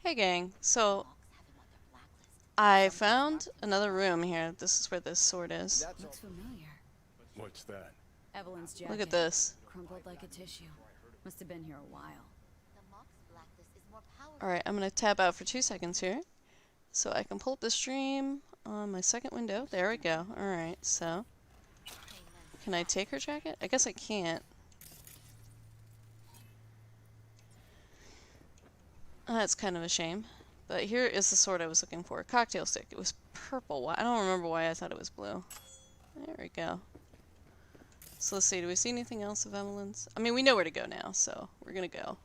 Hey gang, so I found another room here. This is where this sword is. Looks familiar. What's that? Evelyn's jacket. Look at this. Crumpled like a tissue. Must have been here a while. Alright, I'm gonna tab out for 2 seconds here. So I can pull up the stream on my second window. There we go. Alright, so. Can I take her jacket? I guess I can't. That's kind of a shame. But here is the sword I was looking for. Cocktail stick. It was purple. I don't remember why I thought it was blue. There we go. So let's see. Do we see anything else of Evelyn's? I mean, we know where to go now, so we're gonna go.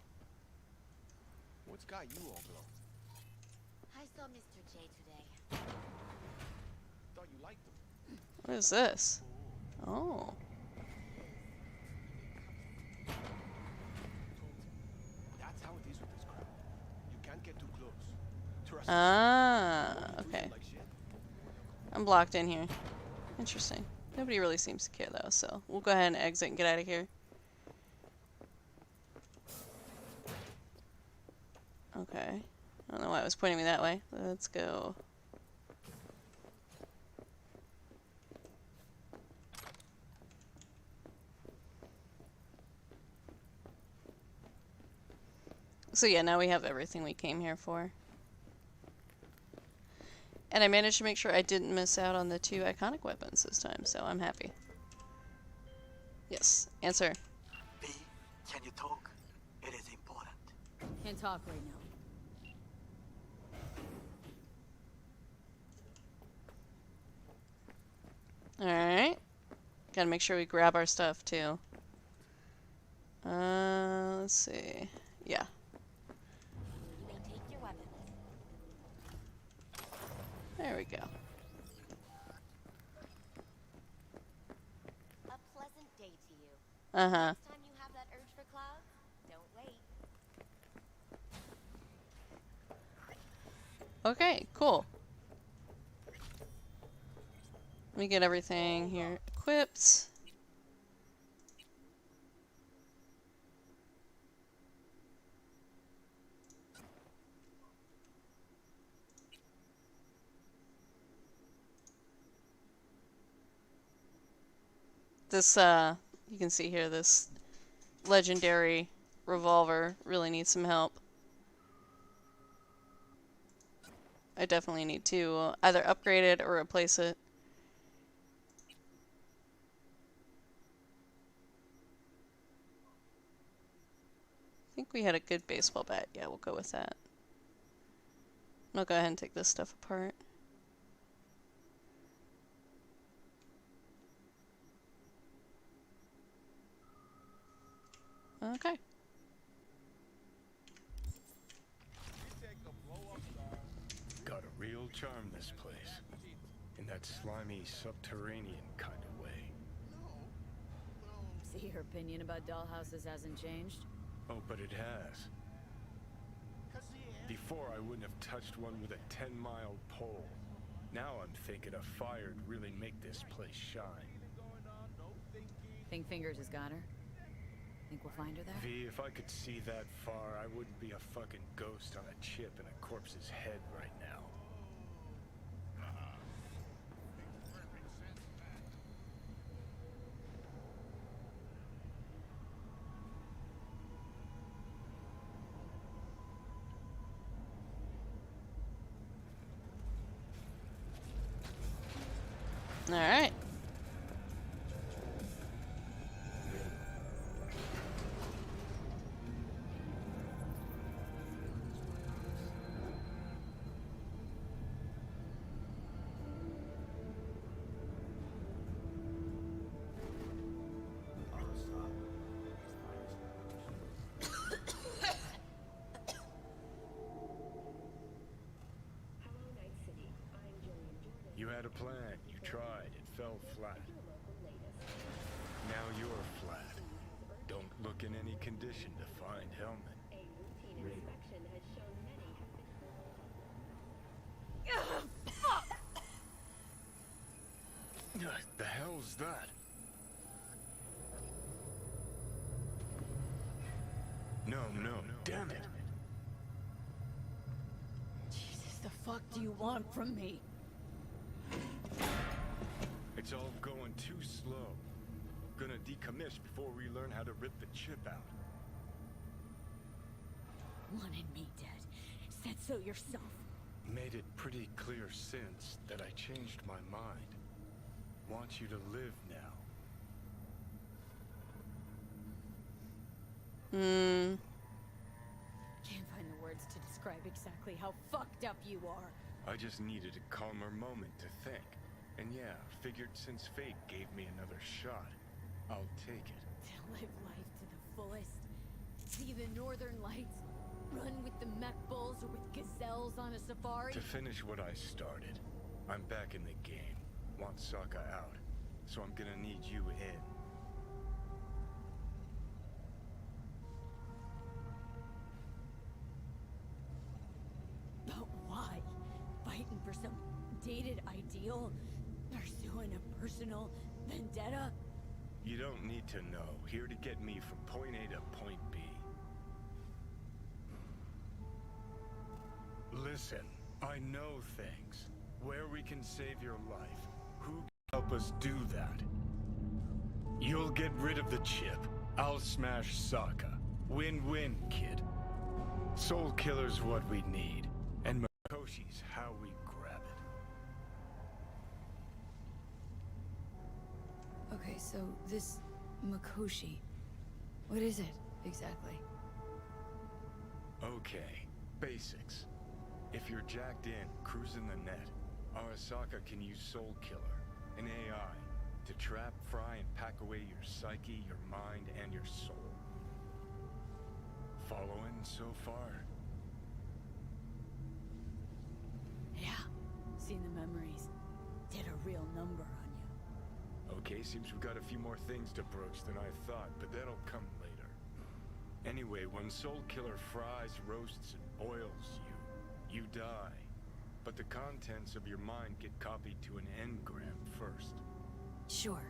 What's got you all glow? I saw Mr. J today. Thought you liked him. What is this? Oh. That's how it is with this crowd. You can't get too close. Trust Ah, me. okay. Like shit. I'm blocked in here. Interesting. Nobody really seems to care though, so we'll go ahead and exit and get out of here. Okay. I don't know why it was pointing me that way. Let's go. So yeah, now we have everything we came here for. And I managed to make sure I didn't miss out on the 2 iconic weapons this time, so I'm happy. Yes, answer. B, can you talk? It is important. Can't talk right now. Alright. Gotta make sure we grab our stuff too. Let's see. Yeah. You may take your weapons. There we go. A pleasant day to you. Uh-huh. Next time you have that urge for clouds, don't wait. Okay, cool. Let me get everything here equipped. This, you can see here, this legendary revolver really needs some help. I definitely need to either upgrade it or replace it. I think we had a good baseball bat. Yeah, we'll go with that. I'll go ahead and take this stuff apart. Okay. Got a real charm, this place. In that slimy, subterranean kind of way. See, your opinion about dollhouses hasn't changed? Oh, but it has. Before, I wouldn't have touched one with a 10-mile pole. Now I'm thinking a fire'd really make this place shine. Think Fingers has got her? Think we'll find her there? V, if I could see that far, I wouldn't be a fucking ghost on a chip in a corpse's head right now. Alright. You had a plan, you tried, it fell flat. Now you're flat. Don't look in any condition to find Hellman. The hell's that? No, damn it. fuck do you want from me? It's all going too slow. Gonna decommiss before we learn how to rip the chip out. Wanted me dead. Said so yourself. Made it pretty clear since that I changed my mind. Want you to live now. Can't find the words to describe exactly how fucked up you are. I just needed a calmer moment to think. And yeah, figured since fate gave me another shot, I'll take it. To live life to the fullest. See the northern lights. Run with the mech bulls or with gazelles on a safari. To finish what I started, I'm back in the game. Want Sokka out, so I'm gonna need you in. But why? Fighting for some dated ideal? Pursuing a personal vendetta? You don't need to know. Here to get me from point A to point B. Listen, I know things. Where we can save your life. Who can help us do that? You'll get rid of the chip. I'll smash Sokka. Win-win, kid. Soul Killer's what we need. And Makoshi's how we grab it. Okay, so this Makoshi, what is it exactly? Okay, basics. If you're jacked in, cruising the net, Arasaka can use Soul Killer, an AI, to trap, fry, and pack away your psyche, your mind, and your soul. Following so far? Yeah, seen the memories. Did a real number on you. Okay, seems we've got a few more things to broach than I thought, but that'll come later. Anyway, when Soul Killer fries, roasts, and boils you, you die. But the contents of your mind get copied to an engram first. Sure.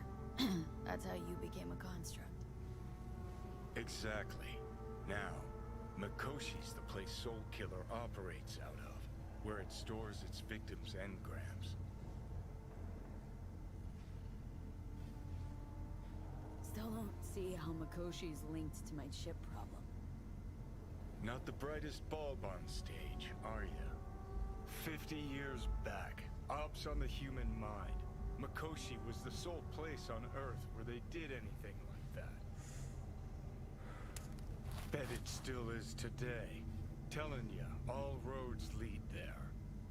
That's how you became a construct. Exactly. Now, Makoshi's the place Soul Killer operates out of, where it stores its victims' engrams. Still don't see how Makoshi's linked to my chip problem. Not the brightest bulb on stage, are you? 50 years back, ops on the human mind. Makoshi was the sole place on Earth where they did anything like that. Bet it still is today. Telling ya, all roads lead there.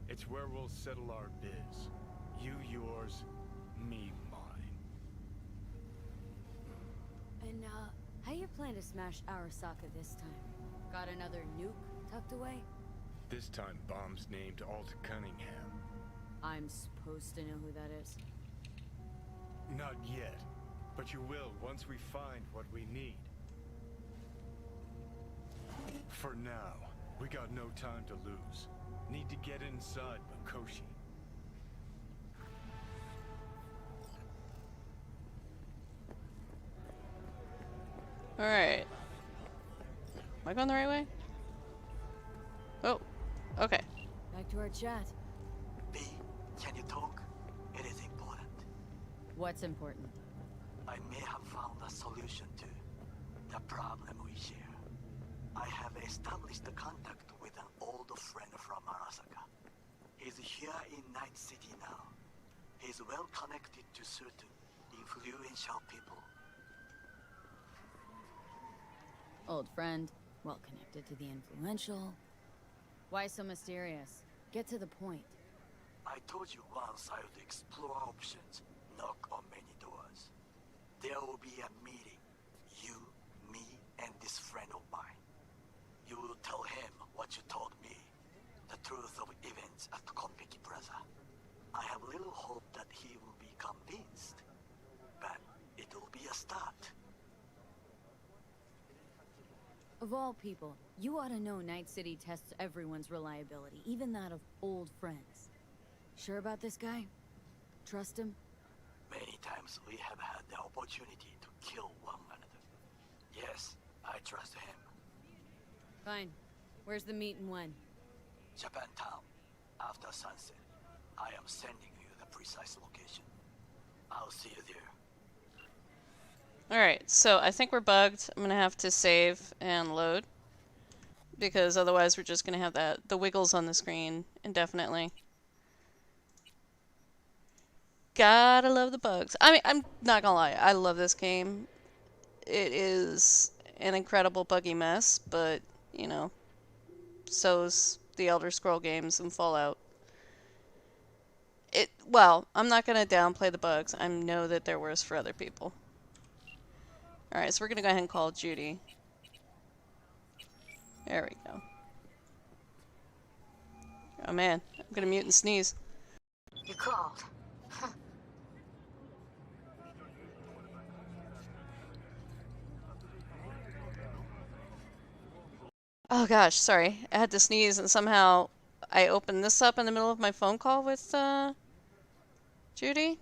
It's where we'll settle our biz. You yours, me mine. And, how you plan to smash Arasaka this time? Got another nuke tucked away? This time bomb's named Alt Cunningham. I'm supposed to know who that is. Not yet, but you will once we find what we need. For now, we got no time to lose. Need to get inside Makoshi. Alright. Am I going the right way? Oh, okay. Back to our chat. B, can you talk? It is important. What's important? I may have found a solution to the problem we share. I have established a contact with an old friend from Arasaka. He's here in Night City now. He's well connected to certain influential people. Old friend, well connected to the influential. Why so mysterious? Get to the point. I told you once I would explore options, knock on many doors. There will be a meeting. You, me, and this friend of mine. You will tell him what you told me. The truth of events at Konpeki Plaza. I have little hope that he will be convinced. But it will be a start. Of all people, you ought to know Night City tests everyone's reliability, even that of old friends. Sure about this guy? Trust him? Many times we have had the opportunity to kill one another. Yes, I trust him. Fine. Where's the meet and when? Japantown. after sunset. I am sending you the precise location. I'll see you there. Alright, so I think we're bugged. I'm gonna have to save and load. Because otherwise we're just gonna have the wiggles on the screen indefinitely. Gotta love the bugs. I mean, I'm not gonna lie, I love this game. It is an incredible buggy mess, but, you know, so's the Elder Scroll games and Fallout. Well, I'm not gonna downplay the bugs. I know that they're worse for other people. Alright, so we're gonna go ahead and call Judy. There we go. Oh man, I'm gonna mute and sneeze. You called. Oh gosh, sorry. I had to sneeze and somehow I opened this up in the middle of my phone call with, Judy.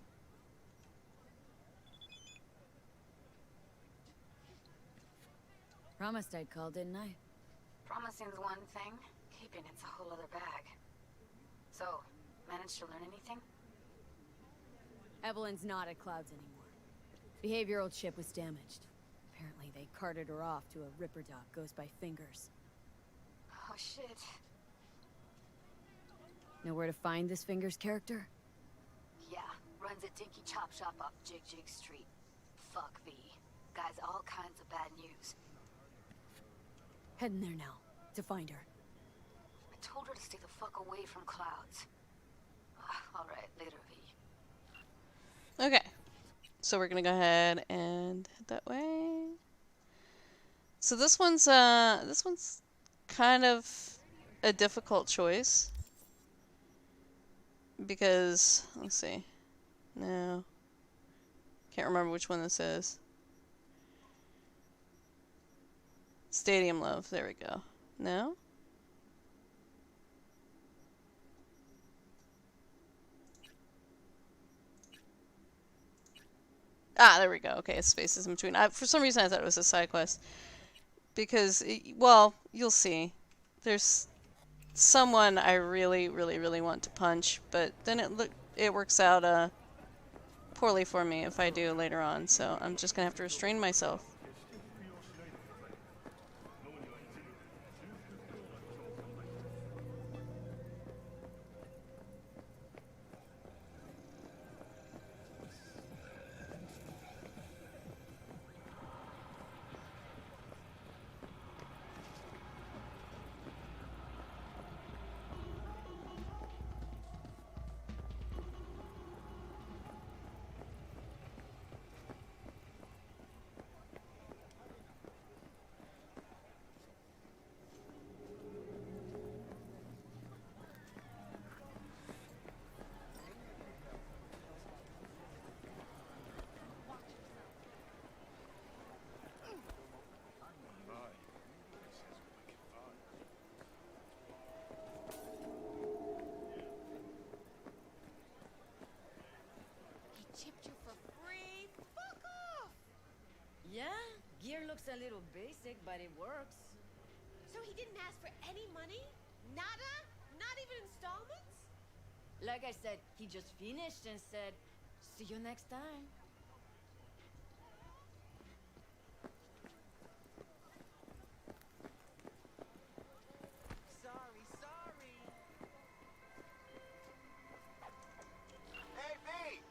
Promised I'd call, didn't I? Promising's one thing, keeping it's a whole other bag. So, managed to learn anything? Evelyn's not at Clouds anymore. Behavioral chip was damaged. Apparently they carted her off to a Ripper dog goes by Fingers. Oh shit. Know where to find this Fingers character? Yeah, runs a dinky chop shop off Jig Jig Street. Fuck V. Guy's all kinds of bad news. Heading there now, to find her. I told her to stay the fuck away from Clouds. Alright, later V. Okay. So we're gonna go ahead and head that way. So this one's kind of a difficult choice. Because, let's see. No. Can't remember which one this is. Stadium Love, there we go. No? Ah, there we go. Okay, spaces in between. For some reason I thought it was a side quest. Because, well, you'll see. There's someone I really, really, really want to punch, but then it works out poorly for me if I do later on, so I'm just gonna have to restrain myself. Chipped you for free? Fuck off! Yeah, gear looks a little basic, but it works. So he didn't ask for any money? Nada? Not even installments? Like I said, he just finished and said, see you next time. Sorry, sorry. Hey, V!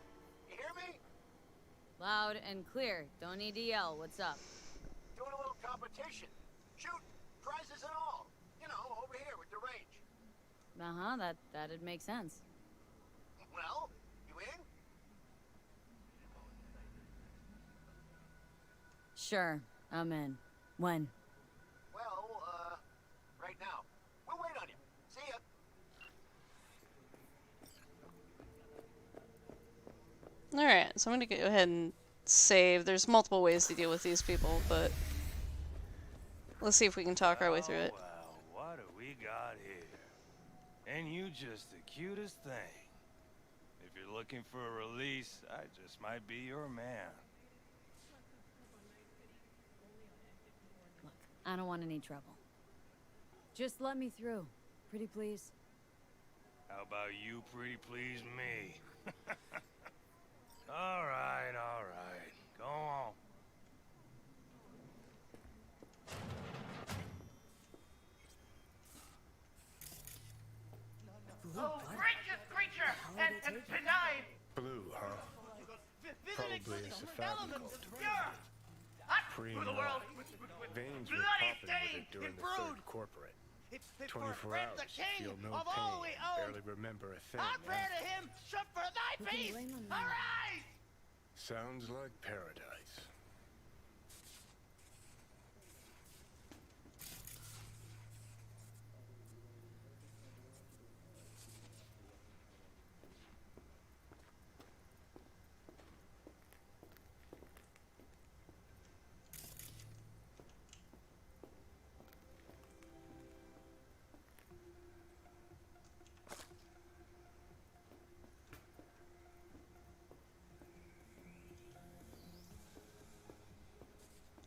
You hear me? Loud and clear. Don't need to yell. What's up? Doing a little competition. Shoot, prizes and all. You know, over here with the range. Uh-huh, that'd make sense. Well, you in? Sure, I'm in. When? Well, right now. We'll wait on you. See ya. Alright, so I'm gonna go ahead and save. There's multiple ways to deal with these people, but let's see if we can talk our way through it. Well, what do we got here? And you just the cutest thing. If you're looking for a release, I just might be your man. Look, I don't want any trouble. Just let me through. Pretty please. How about you pretty please me? All right, all right. Go on. Oh, gracious creature! And benign! Blue, huh? Probably a cephalic Through the world with Veins were bloody popping with stain it during and the brood. third corporate. It's 24 for hours, the king feel no of all we pain, own. barely remember a thing. Our prayer to him should for thy Who can face blame him now? arise! Sounds like paradise.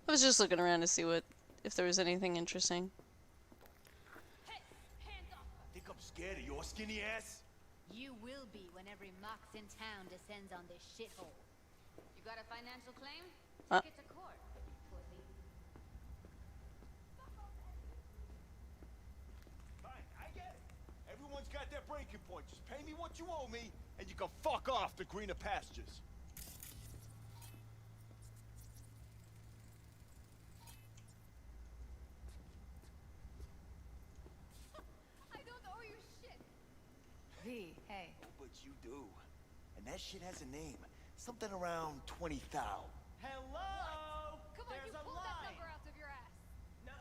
I was just looking around to see if there was anything interesting. Think I'm scared of your skinny ass? You will be when every mox in town descends on this shithole. You got a financial claim? Take it to court, pussy. Fine, I get it. Everyone's got their breaking point. Just pay me what you owe me, and you can fuck off to greener pastures. I don't owe you shit. V, hey. But you do. And that shit has a name. Something around 20,000. Hello? Come on, you pulled that number out of your ass. Nuh-uh,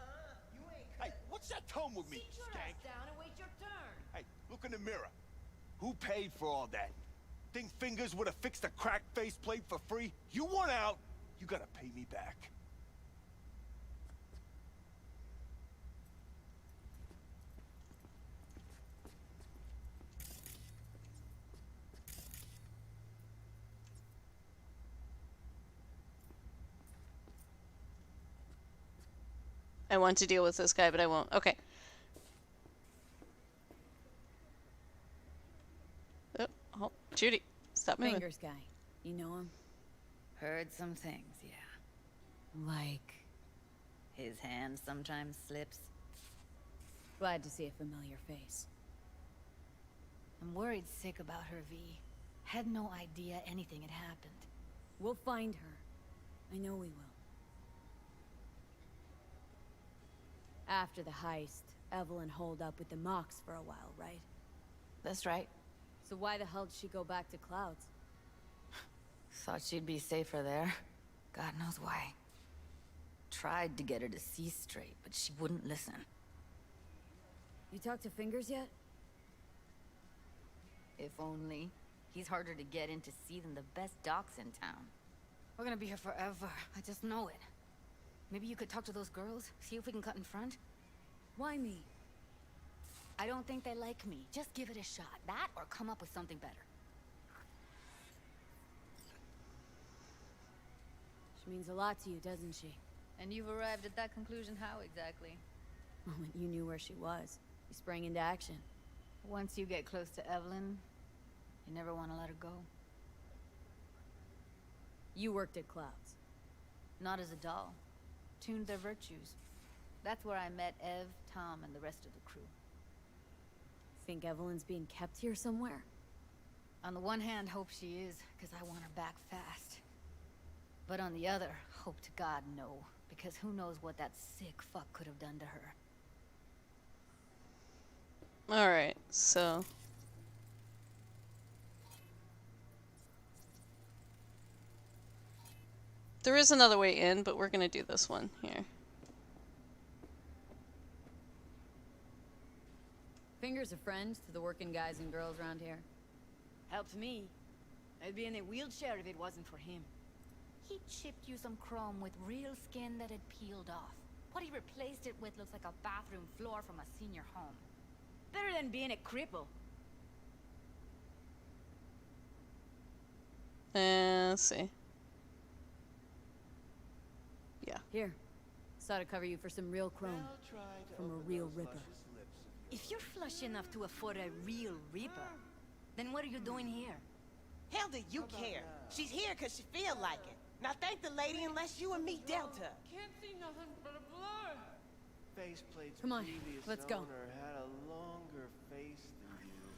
you ain't Hey, what's that tone with me, Sit your skank? ass down and wait your turn. Hey, look in the mirror. Who paid for all that? Think fingers would have fixed a cracked faceplate for free? You want out, you gotta pay me back. I want to deal with this guy, but I won't. Okay. Oh, Judy, stop moving. Fingers guy. You know him? Heard some things, yeah. Like... His hand sometimes slips. Glad to see a familiar face. I'm worried sick about her, V. Had no idea anything had happened. We'll find her. I know we will. After the heist, Evelyn holed up with the Mox for a while, right? That's right. So why the hell did she go back to Clouds? Thought she'd be safer there. God knows why. Tried to get her to see straight, but she wouldn't listen. You talked to Fingers yet? If only. He's harder to get in to see than the best docs in town. We're gonna be here forever. I just know it. Maybe you could talk to those girls, see if we can cut in front? Why me? I don't think they like me. Just give it a shot. That or come up with something better. She means a lot to you, doesn't she? And you've arrived at that conclusion how exactly? The moment you knew where she was, you sprang into action. Once you get close to Evelyn, you never want to let her go. You worked at Clouds. Not as a doll. Tuned their virtues. That's where I met Ev, Tom, and the rest of the crew. Think Evelyn's being kept here somewhere? On the one hand, hope she is, because I want her back fast. But on the other, hope to God no, because who knows what that sick fuck could have done to her. Alright, so... There is another way in, but we're gonna do this one here. Fingers a friend to the working guys and girls around here. Helped me. I'd be in a wheelchair if it wasn't for him. He chipped you some chrome with real skin that had peeled off. What he replaced it with looks like a bathroom floor from a senior home. Better than being a cripple. Let's see. Yeah. Here. Saw to cover you for some real chrome. From a real ripper. If you're flush enough to afford a real Reaper, then what are you doing here? Hell do you care? She's here because she feel like it. Now thank the lady unless you and me dealt her. Can't see nothing but a blur. Faceplate's Come on, previous let's go. owner had a longer face than you.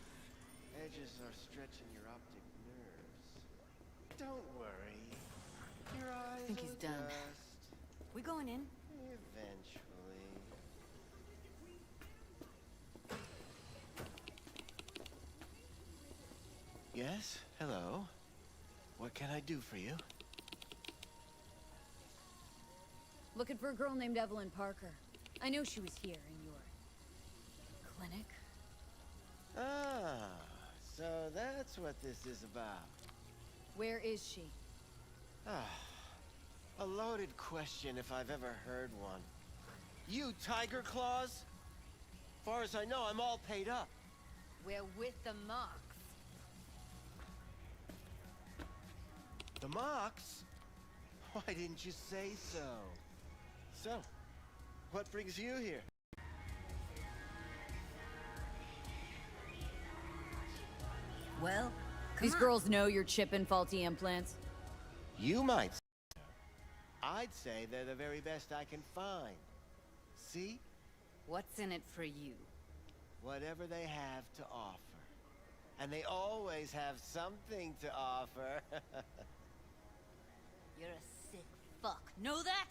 Edges are stretching your optic nerves. Don't worry. Your eyes I think he's will done. adjust We going in? eventually. Yes? Hello? What can I do for you? Looking for a girl named Evelyn Parker. I know she was here in your clinic. Ah, so that's what this is about. Where is she? Ah, a loaded question if I've ever heard one. You Tiger Claws? Far as I know, I'm all paid up. We're with the Mox. The Mox? Why didn't you say so? So, what brings you here? Well, these girls know you're chipping faulty implants. You might say so. I'd say they're the very best I can find. See? What's in it for you? Whatever they have to offer. And they always have something to offer. You're a sick fuck. Know that?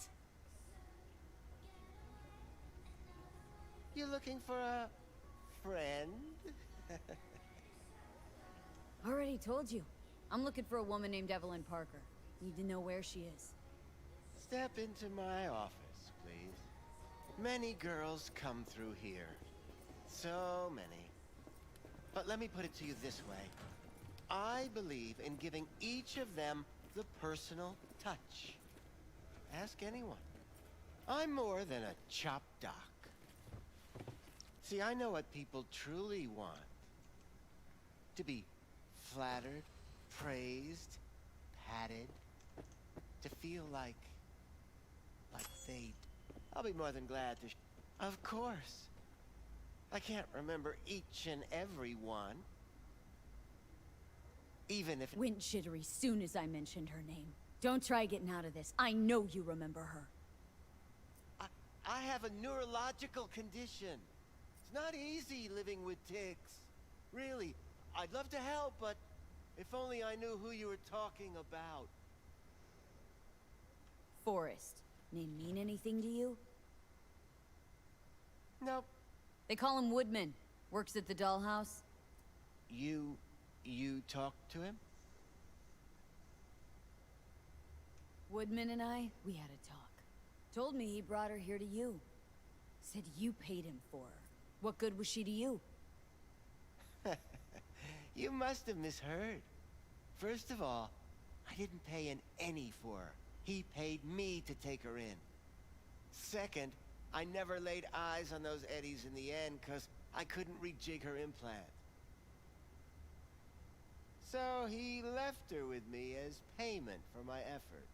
You looking for a friend? Already told you. I'm looking for a woman named Evelyn Parker. Need to know where she is. Step into my office, please. Many girls come through here. So many. But let me put it to you this way. I believe in giving each of them the personal touch. Ask anyone. I'm more than a chop doc. See, I know what people truly want. To be flattered, praised, patted. To feel like they'd... I'll be more than glad to... Of course. I can't remember each and every one. Even if... Went jittery soon as I mentioned her name. Don't try getting out of this. I know you remember her. I have a neurological condition. It's not easy living with tics. Really, I'd love to help, but if only I knew who you were talking about. Forrest. Name mean anything to you? Nope. They call him Woodman. Works at the dollhouse. You talked to him? Woodman and I, we had a talk. Told me he brought her here to you. Said you paid him for her. What good was she to you? You must have misheard. First of all, I didn't pay an penny for her. He paid me to take her in. Second, I never laid eyes on those eddies in the end because I couldn't rejig her implant. So he left her with me as payment for my efforts.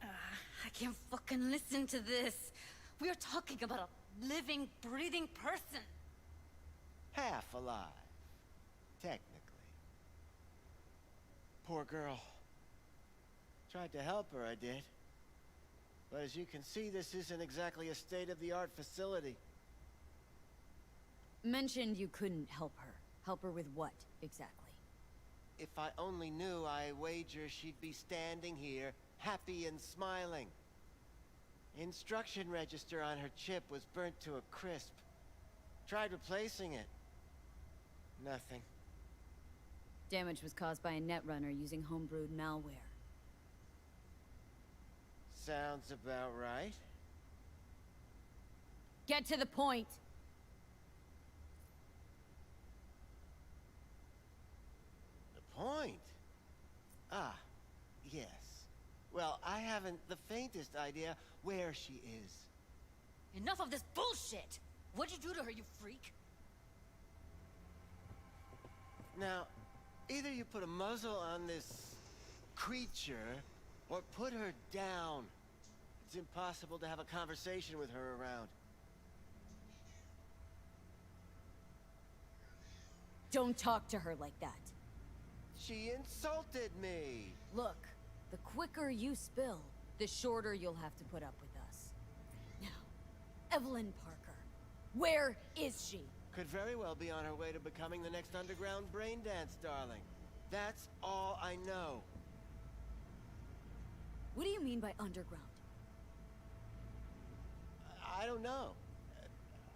I can't fucking listen to this. We're talking about a living, breathing person. Half alive. Technically. Poor girl. Tried to help her, I did. But as you can see, this isn't exactly a state-of-the-art facility. Mentioned you couldn't help her. Help her with what, exactly? If I only knew, I wager she'd be standing here, happy and smiling. Instruction register on her chip was burnt to a crisp. Tried replacing it. Nothing. Damage was caused by a netrunner using homebrewed malware. Sounds about right. Get to the point! The point? Ah, yes. Well, I haven't the faintest idea where she is. Enough of this bullshit! What'd you do to her, you freak? Now, either you put a muzzle on this creature, or put her down. It's impossible to have a conversation with her around. Don't talk to her like that. She insulted me. Look, the quicker you spill, the shorter you'll have to put up with us. Now, Evelyn Parker. Where is she? Could very well be on her way to becoming the next underground brain dance, darling. That's all I know. What do you mean by underground? I don't know.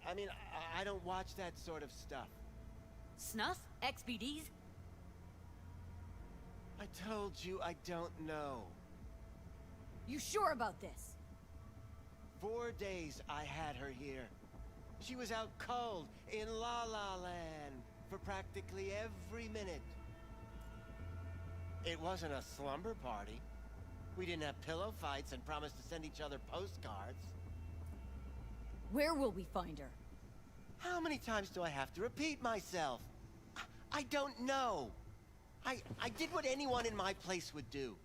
I mean, I don't watch that sort of stuff. Snuff? XBDs? I told you I don't know. You sure about this? 4 days I had her here. She was out cold in La La Land for practically every minute. It wasn't a slumber party. We didn't have pillow fights and promised to send each other postcards. Where will we find her? How many times do I have to repeat myself? I don't know. I did what anyone in my place would do.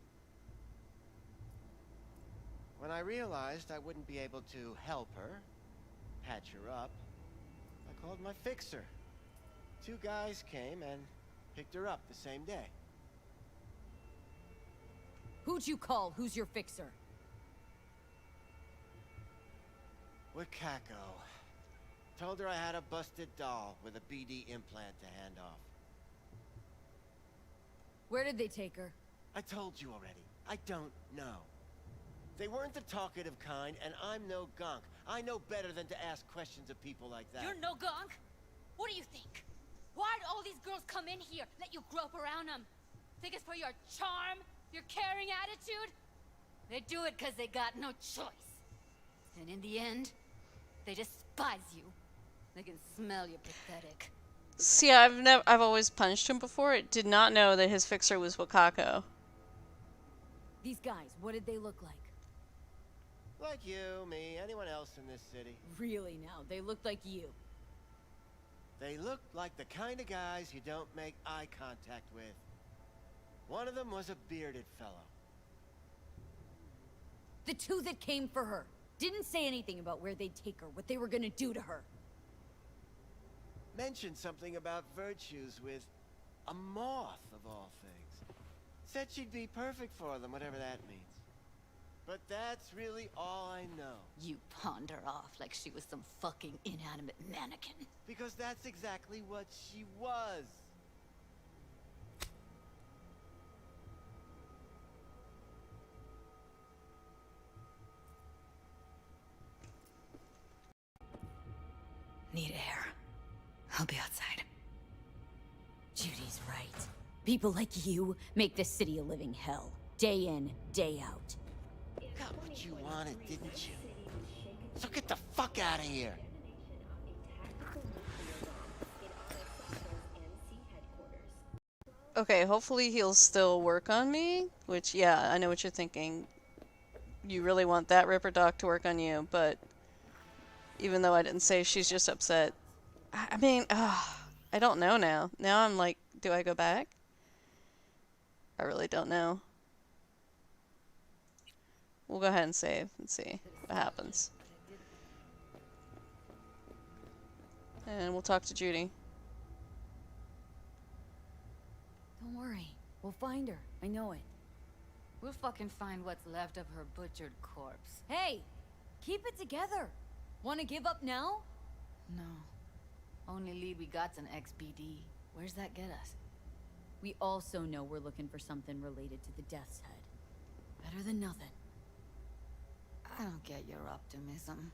When I realized I wouldn't be able to help her, patch her up, I called my fixer. 2 guys came and picked her up the same day. Who'd you call? Who's your fixer? Wakako. Told her I had a busted doll with a BD implant to hand off. Where did they take her? I told you already. I don't know. They weren't the talkative kind, and I'm no gonk. I know better than to ask questions of people like that. You're no gunk? What do you think? Why'd all these girls come in here, let you grope around them? Think it's for your charm? Your caring attitude? They do it because they got no choice. And in the end, they despise you. They can smell you pathetic. See, I've always punched him before. I did not know that his fixer was Wakako. These guys, what did they look like? Like you, me, anyone else in this city. Really now, they looked like you. They looked like the kind of guys you don't make eye contact with. One of them was a bearded fellow. The 2 that came for her didn't say anything about where they'd take her, what they were gonna do to her. Mentioned something about virtues with a moth, of all things. Said she'd be perfect for them, whatever that means. But that's really all I know. You pawned her off like she was some fucking inanimate mannequin. Because that's exactly what she was. Need air. I'll be outside. Judy's right. People like you make this city a living hell. Day in, day out. Got what you wanted, didn't you? So get the fuck out of here. Okay, hopefully he'll still work on me. Which, yeah, I know what you're thinking. You really want that Ripper Doc to work on you, but even though I didn't say, she's just upset. I mean, I don't know now. Now I'm like, do I go back? I really don't know. We'll go ahead and save and see what happens. And we'll talk to Judy. Don't worry. We'll find her. I know it. We'll fucking find what's left of her butchered corpse. Hey! Keep it together! Wanna give up now? No. Only lead we got's an XBD. Where's that get us? We also know we're looking for something related to the Death's Head. Better than nothing. I don't get your optimism.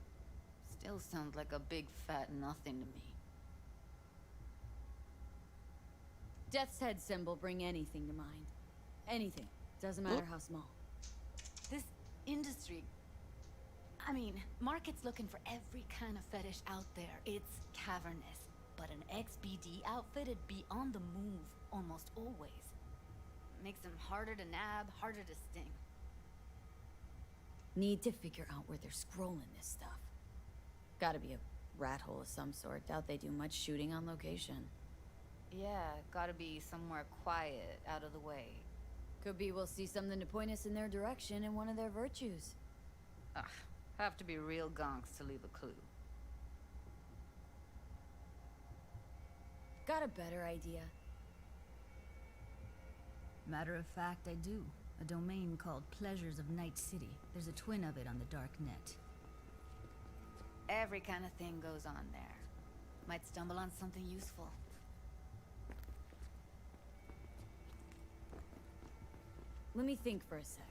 Still sounds like a big fat nothing to me. Death's Head symbol bring anything to mind. Anything. Doesn't matter how small. This industry... I mean, market's looking for every kind of fetish out there. It's cavernous. But an XBD outfit'd be on the move almost always. Makes them harder to nab, harder to sting. Need to figure out where they're scrolling this stuff. Gotta be a rat hole of some sort. Doubt they do much shooting on location. Yeah, gotta be somewhere quiet, out of the way. Could be we'll see something to point us in their direction in one of their virtues. Ugh, have to be real gonks to leave a clue. got a better idea. Matter of fact, I do. A domain called Pleasures of Night City. There's a twin of it on the dark net. Every kind of thing goes on there. Might stumble on something useful. Let me think for a sec.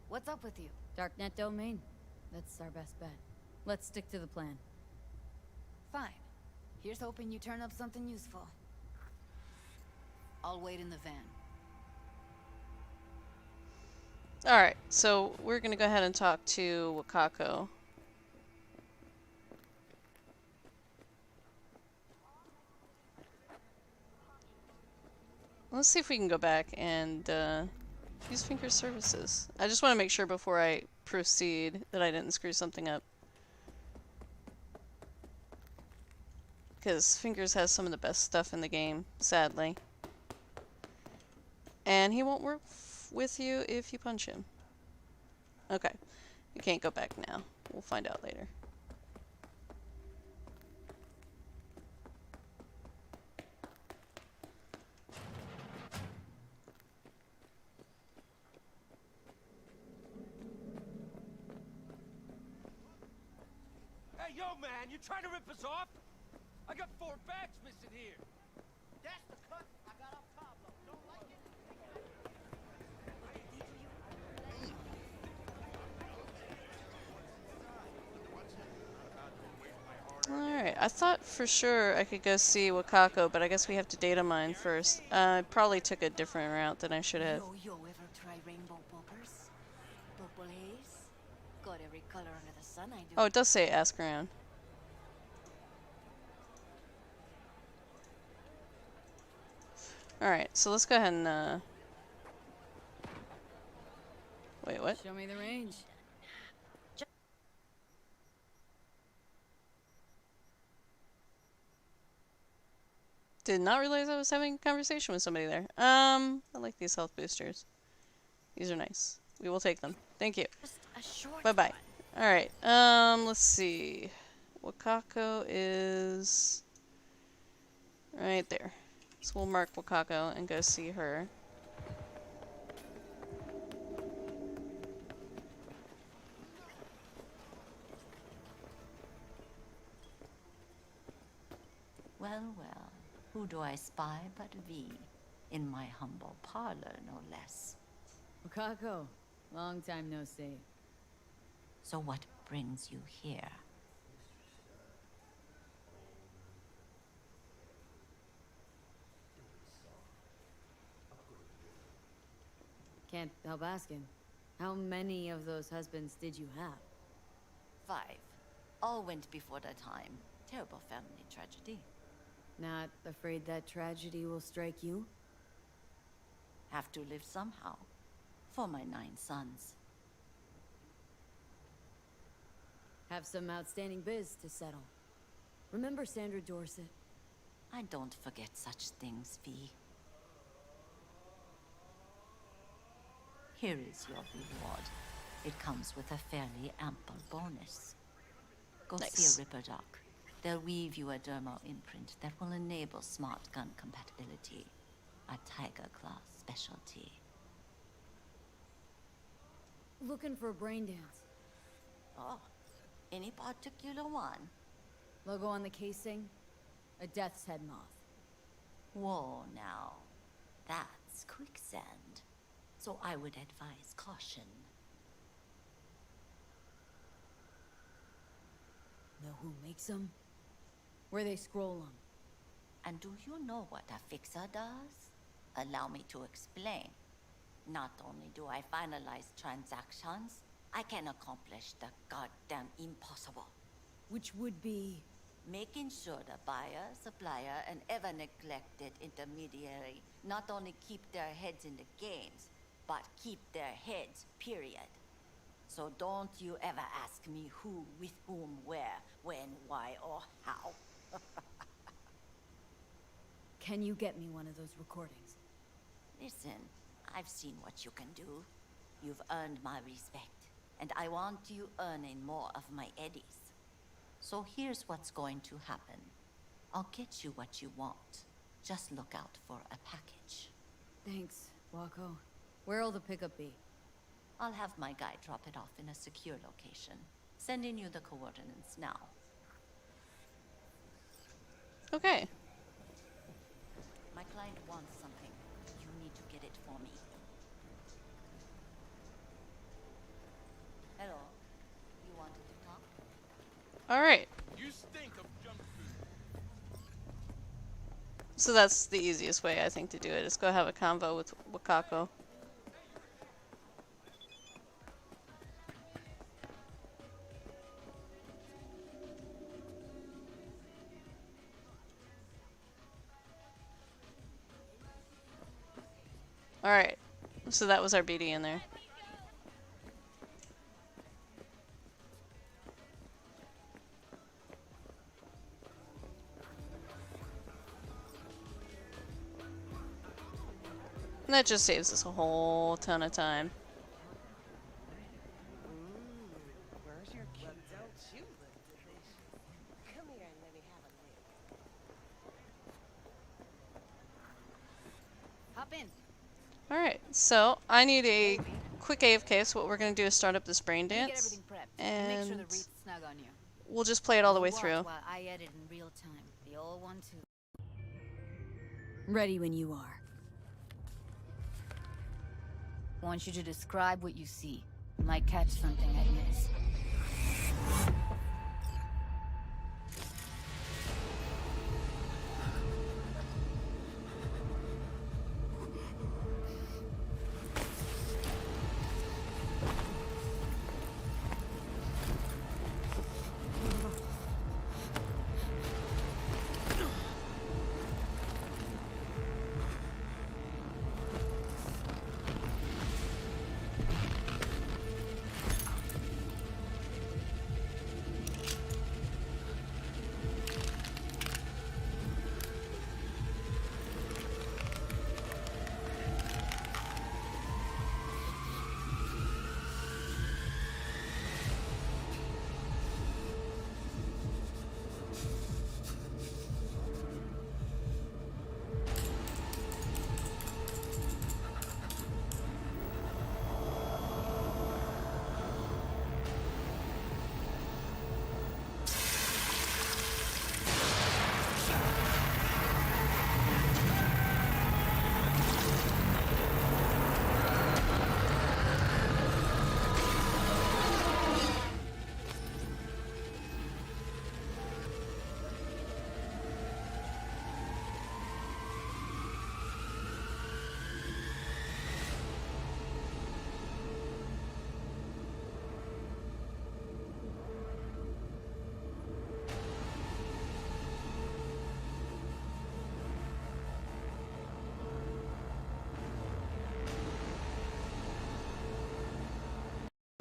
What's up with you? Darknet domain. That's our best bet. Let's stick to the plan. Fine. Here's hoping you turn up something useful. I'll wait in the van. Alright, so we're gonna go ahead and talk to Wakako. Let's see if we can go back and use Finger's services. I just want to make sure before I proceed that I didn't screw something up. Because Fingers has some of the best stuff in the game, sadly. And he won't work with you if you punch him. Okay. You can't go back now. We'll find out later. Hey, yo, man, you trying to rip us off? I got 4 bags missing here. That's the cut I got off Pablo. Don't like it? Alright, I thought for sure I could go see Wakako, but I guess we have to data mine first. I probably took a different route than I should have. Yo, ever try rainbow poppers? Purple haze? Got every color under the sun, I do. Oh, it does say ask around. Alright, so let's go ahead and, wait, what? Show me the range. Did not realize I was having a conversation with somebody there. I like these health boosters. These are nice. We will take them. Thank you. Bye-bye. Alright, let's see. Wakako is right there. So we'll mark Wakako and go see her. Well, well, who do I spy but V? In my humble parlor, no less. Wakako, long time no see. So what brings you here? Can't help asking. How many of those husbands did you have? 5. All went before their time. Terrible family tragedy. Not afraid that tragedy will strike you? Have to live somehow. For my 9 sons. Have some outstanding biz to settle. Remember Sandra Dorset? I don't forget such things, V. Here is your reward. It comes with a fairly ample bonus. Go see a Ripper Doc. They'll weave you a dermal imprint that will enable smart gun compatibility. A Tiger Claw specialty. Looking for a brain dance. Oh, any particular one? Logo on the casing? A death's head moth. Whoa, now. That's quicksand. So I would advise caution. Know who makes them? Where they scroll them? And do you know what a fixer does? Allow me to explain. Not only do I finalize transactions, I can accomplish the goddamn impossible. Which would be? Making sure the buyer, supplier, and ever-neglected intermediary not only keep their heads in the games, but keep their heads, period. So don't you ever ask me who, with whom, where, when, why, or how. Can you get me one of those recordings? Listen, I've seen what you can do. You've earned my respect, and I want you earning more of my eddies. So here's what's going to happen. I'll get you what you want. Just look out for a package. Thanks, Wako. Where'll the pickup be? I'll have my guy drop it off in a secure location. Sending you the coordinates now. Okay. My client wants something. You need to get it for me. Hello. You wanted to talk? Alright. You stink of junk food. So that's the easiest way, I think, to do it. Is go have a convo with Wakako. Alright. So that was our BD in there. And that just saves us a whole ton of time. Where's your key? Don't you look at this. Come here and let me have a look. Hop in. Alright, so I need a quick AFK, so what we're going to do is start up this brain Let me get dance. everything prepped. And Make sure the wreath's snug on you. we'll just play it all the way Watch through. While I edit in real time. The old one too. Ready when you are. I want you to describe what you see. You might catch something I miss.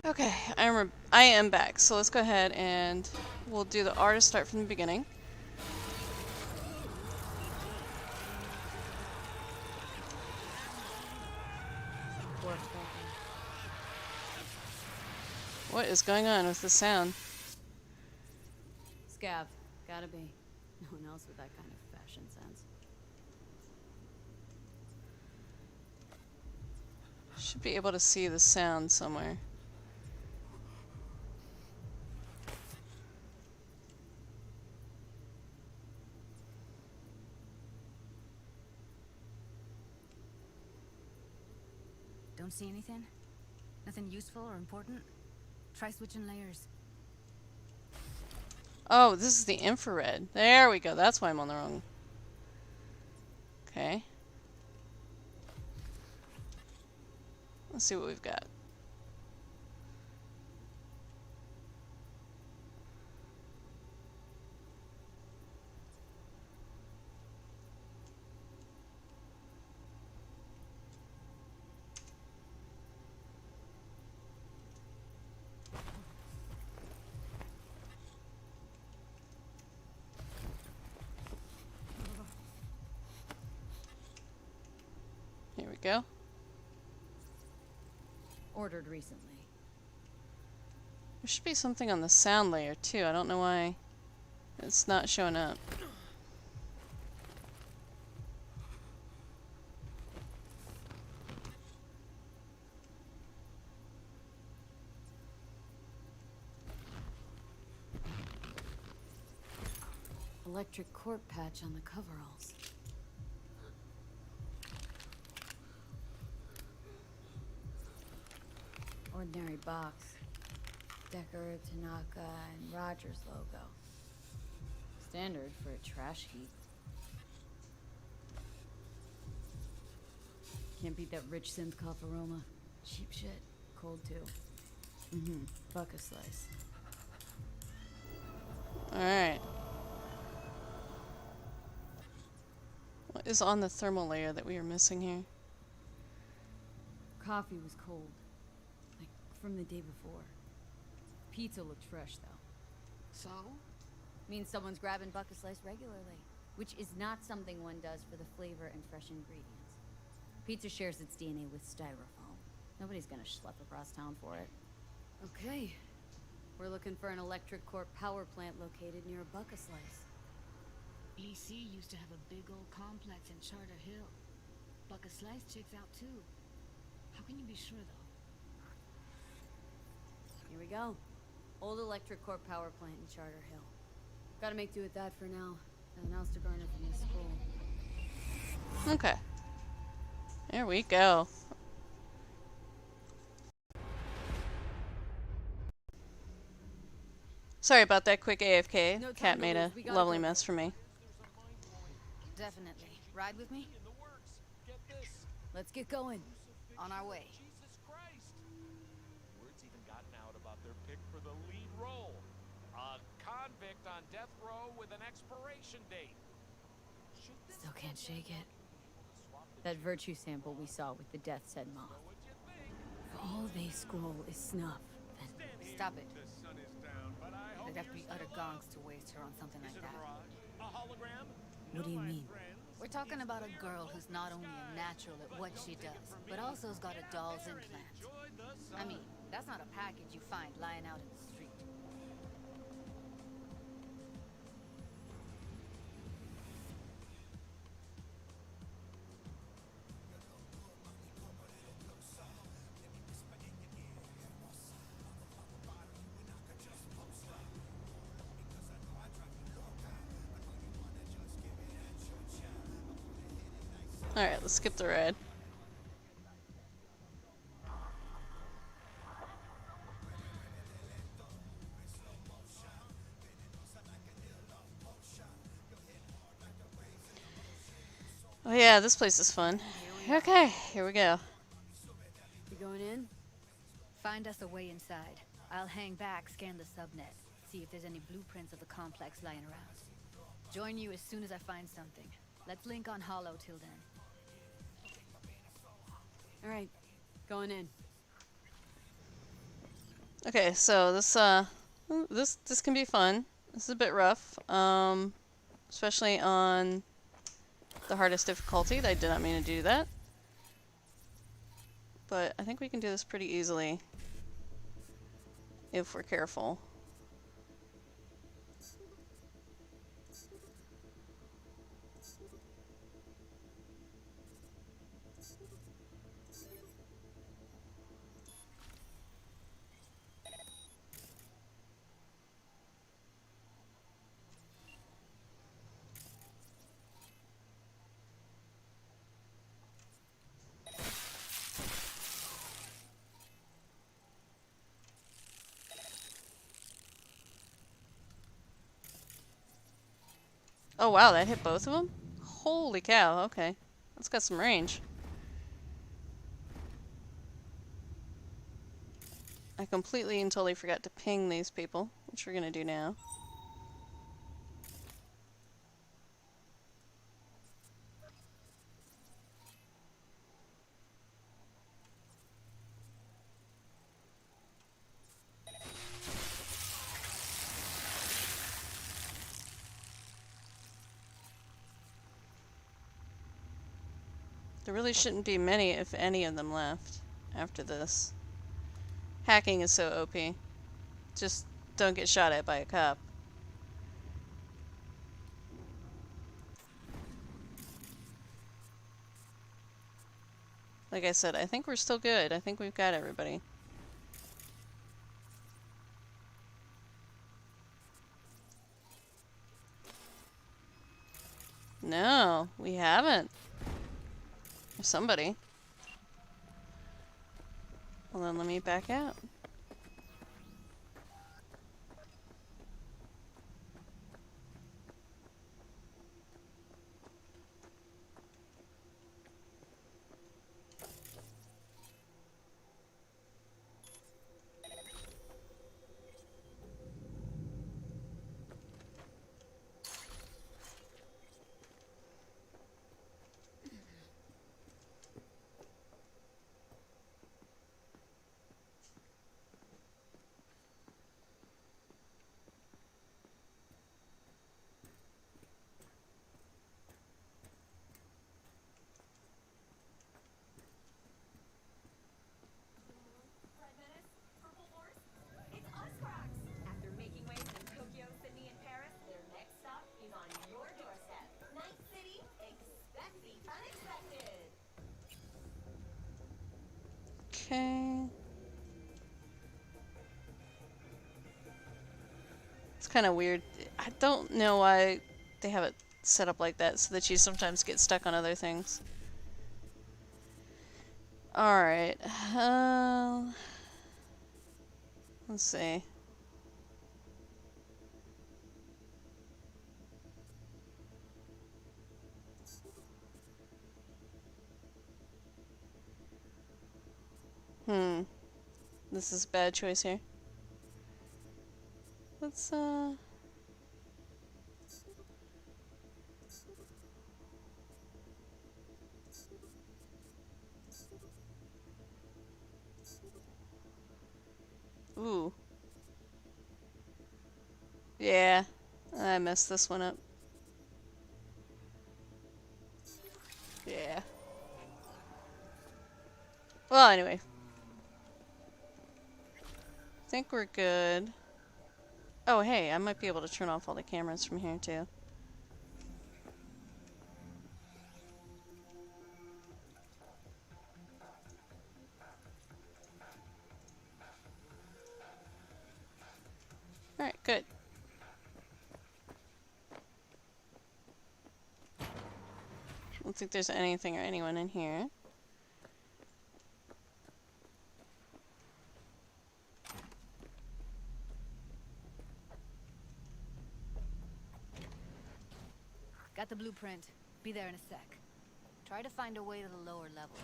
Okay, I am back, so let's go ahead and we'll do the artist start from the beginning. What is going on with the sound? Scav. Gotta be. No one else with that kind of fashion sense. Should be able to see the sound somewhere. Don't see anything? Nothing useful or important? Try switching layers. Oh, this is the infrared. There we go. That's why I'm on the wrong. Okay. Let's see what we've got. Here we go. Ordered recently. There should be something on the sound layer too. I don't know why it's not showing up. Electric corp patch on the coveralls. Ordinary box. Decker, Tanaka, and Rogers logo. Standard for a trash heap. Can't beat that rich synth cough aroma. Cheap shit. Cold too. Buck a slice. Alright. What is on the thermal layer that we are missing here? Coffee was cold. Like from the day before. Pizza looked fresh though. So? Means someone's grabbing Buck a slice regularly. Which is not something one does for the flavor and fresh ingredients. Pizza shares its DNA with styrofoam. Nobody's gonna schlep across town for it. Okay. We're looking for an electric corp power plant located near Buck a slice. EC used to have a big old complex in Charter Hill. Buck a slice checks out too. How can you be sure though? Here we go. Old electric corp power plant in Charter Hill. Gotta make do with that for now. Nothing else to garner from this school. Okay. There we go. Sorry about that quick AFK. No time Cat to made a lose. We gotta lovely go. mess for me. Definitely. Ride with me? Let's get going. On our way. Word's even gotten out about their pick for the lead role. A convict on death row with an expiration date. Still can't shake it. That virtue sample we saw with the death said moth. If all they scroll is snuff, then... Stop it. They'd have to be utter gongs to waste her on something like that. What do you mean? We're talking about a girl who's not only a natural at what she does, but also has got a doll's implant. I mean, that's not a package you find lying out in the street. Alright, let's skip the ride. Oh yeah, this place is fun. Okay, here we go. You going in? Find us a way inside. I'll hang back, scan the subnet, see if there's any blueprints of the complex lying around. Join you as soon as I find something. Let's link on Hollow till then. Alright, going in. Okay, so this can be fun. This is a bit rough, especially on the hardest difficulty. I did not mean to do that, but I think we can do this pretty easily if we're careful. Oh wow, that hit both of them? Holy cow, okay. That's got some range. I completely and totally forgot to ping these people, which we're gonna do now. There really shouldn't be many, if any of them left after this. Hacking is so OP. Just don't get shot at by a cop. Like I said, I think we're still good. I think we've got everybody. No, we haven't. There's somebody. Well then let me back out. Okay. It's kind of weird. I don't know why they have it set up like that, so that you sometimes get stuck on other things. Alright. Let's see. This is a bad choice here. Let's, ooh. Yeah, I messed this one up. Yeah. Well, anyway. I think we're good. Oh, hey, I might be able to turn off all the cameras from here, too. Alright, good. I don't think there's anything or anyone in here. Got the blueprint. Be there in a sec. Try to find a way to the lower levels.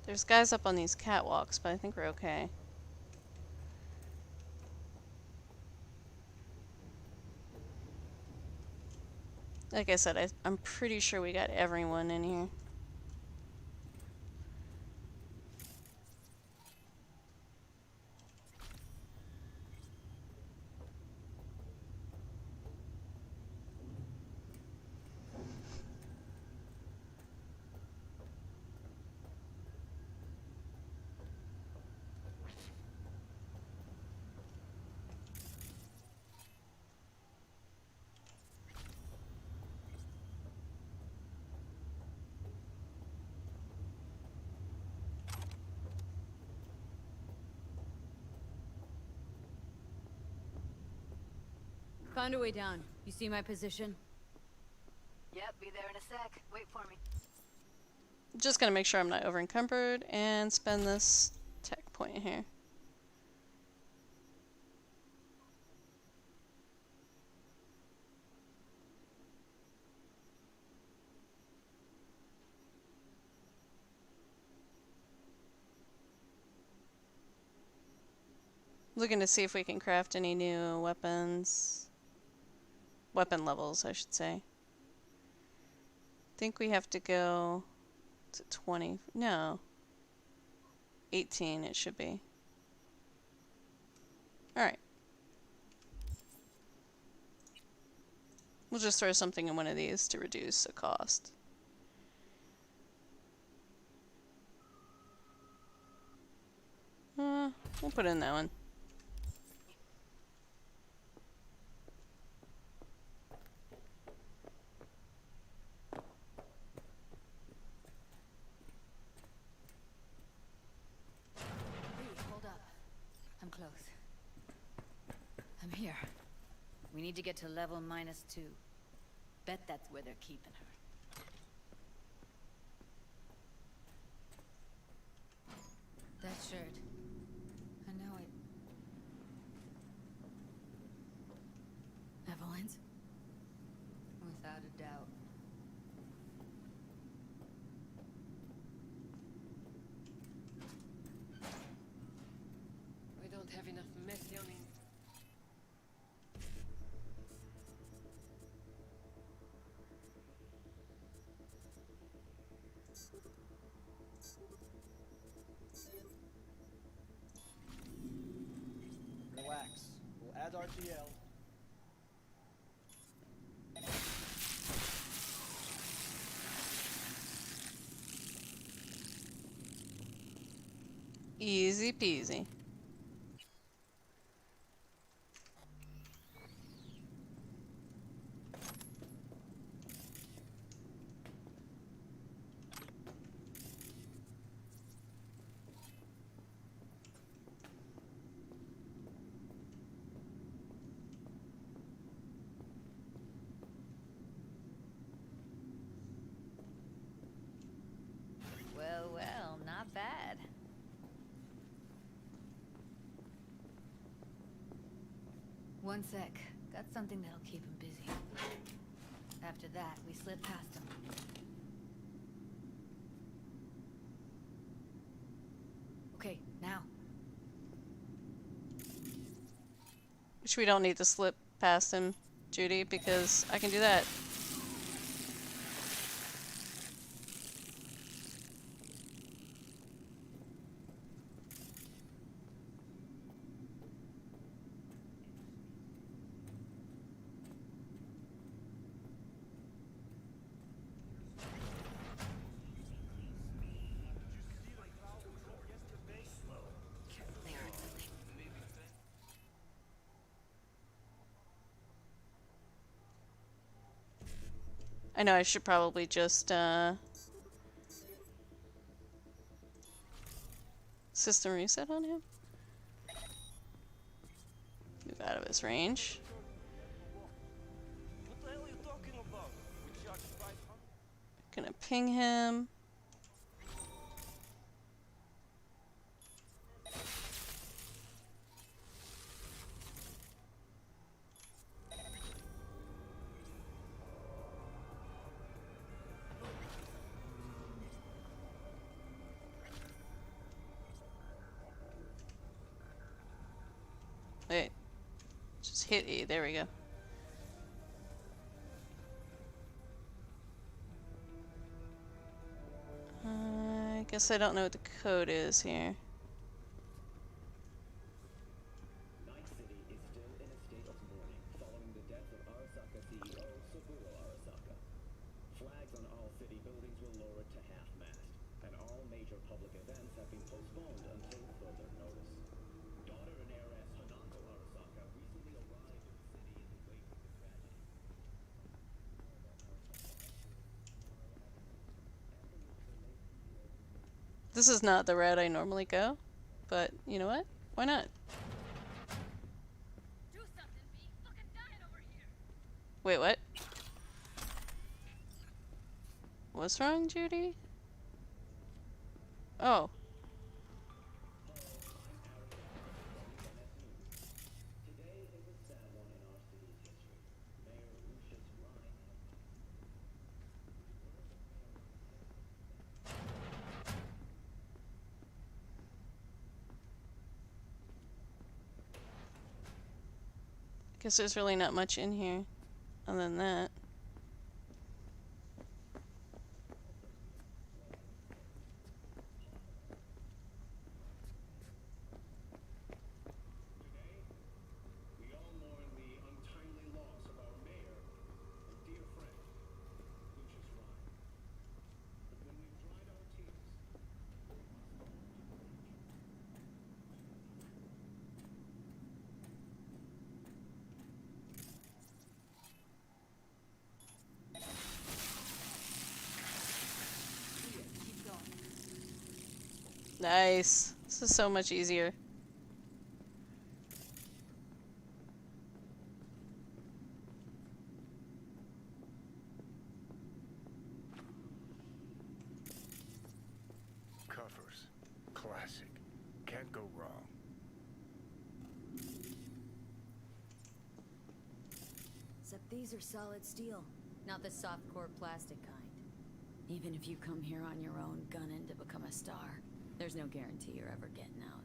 There's guys up on these catwalks, but I think we're okay. Like I said, I'm pretty sure we got everyone in here. Found a way down. You see my position? Yep, be there in a sec. Wait for me. Just gonna make sure I'm not over encumbered and spend this tech point here. Looking to see if we can craft any new weapons. Weapon levels, I should say. Think we have to go to 20. No. 18 it should be. Alright. We'll just throw something in one of these to reduce the cost. We'll put in that one. Hold up. I'm close. I'm here. We need to get to level -2. Bet that's where they're keeping her. That shirt. I know it. Evelyn's? Without a doubt. We don't have enough methionine. Relax. We'll add RTL. Easy peasy. Well, well, not bad. One sec. Got something that'll keep him busy. After that, we slip past him. Okay, now. Which we don't need to slip past him, Judy, because I can do that. I know I should probably just, system reset on him. Move out of his range. What the hell are you talking about? We charge $500? Gonna ping him. Wait. Just hit E. There we go. I guess I don't know what the code is here. Night City is still in a state of mourning following the death of Arasaka CEO Saburo Arasaka. Flags on all city buildings were lowered to half-mast, and all major public events have been postponed until further notice. Daughter and heiress Hanako Arasaka recently arrived in the city in the wake of the tragedy. This is not the route I normally go, but you know what? Why not? Wait, what? What's wrong, Judy? Oh. Guess there's really not much in here other than that. We all mourn the untimely loss of our mayor and dear friend, Lucius Ryan. But when we've dried our tears, we must Nice. This is so much easier. Covers. Classic. Can't go wrong. Except these are solid steel, not the soft core plastic kind. Even if you come here on your own, gunning to become a star, there's no guarantee you're ever getting out.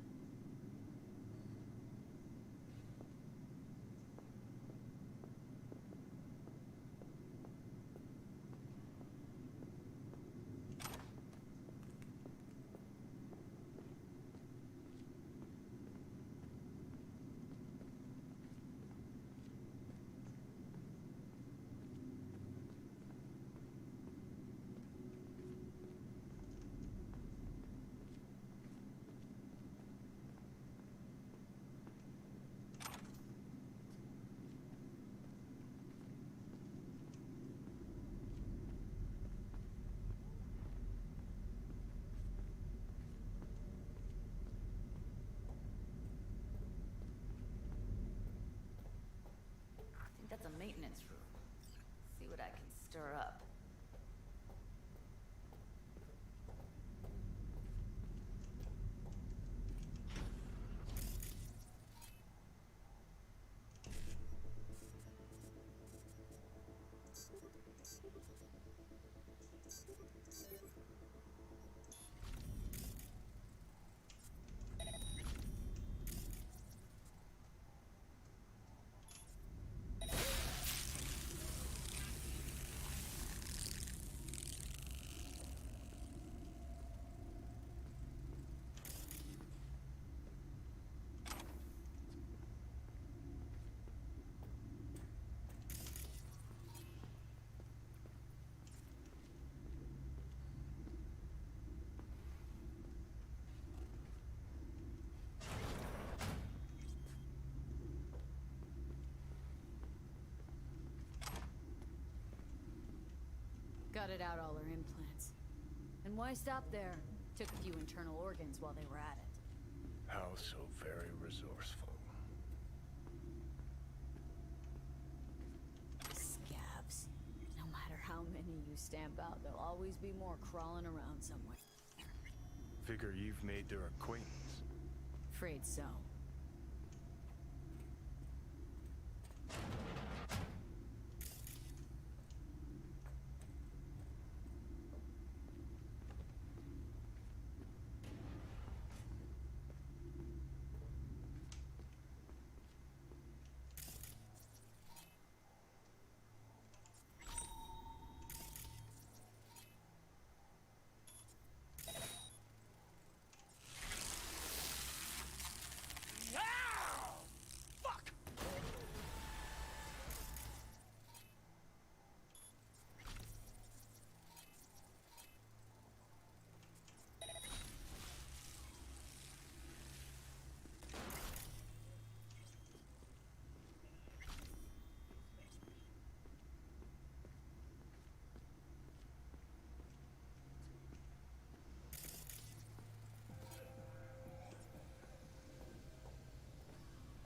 I think that's a maintenance room. See what I can stir up. Gutted out all her implants. And why stop there? Took a few internal organs while they were at it. How so very resourceful. Scabs. No matter how many you stamp out, there'll always be more crawling around somewhere. Figure you've made their acquaintance. Afraid so.